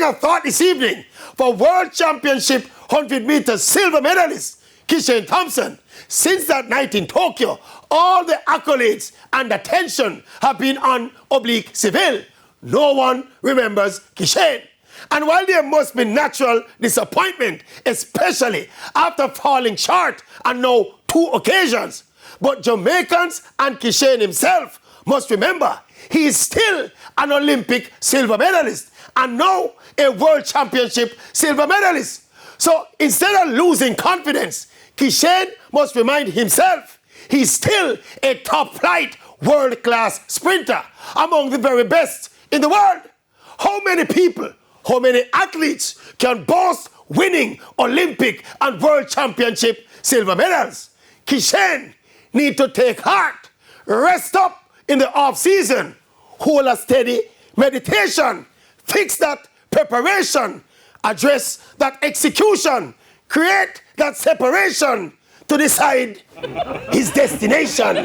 following a thought this evening for World Championship 100 meters silver medalist Kishane Thompson. Since that night in Tokyo, all the accolades and attention have been on oblique Seville. No one remembers Kishane. And while there must be natural disappointment, especially after falling short on now 2 occasions, but Jamaicans and Kishane himself must remember he is still an Olympic silver medalist and now a World Championship silver medalist. So instead of losing confidence, Kishane must remind himself he's still a top-flight, world-class sprinter among the very best in the world. How many people, how many athletes can boast winning Olympic and World Championship silver medals? Kishane need to take heart, rest up in the off-season, hold a steady meditation, fix that preparation, address that execution, create that separation to decide his destination.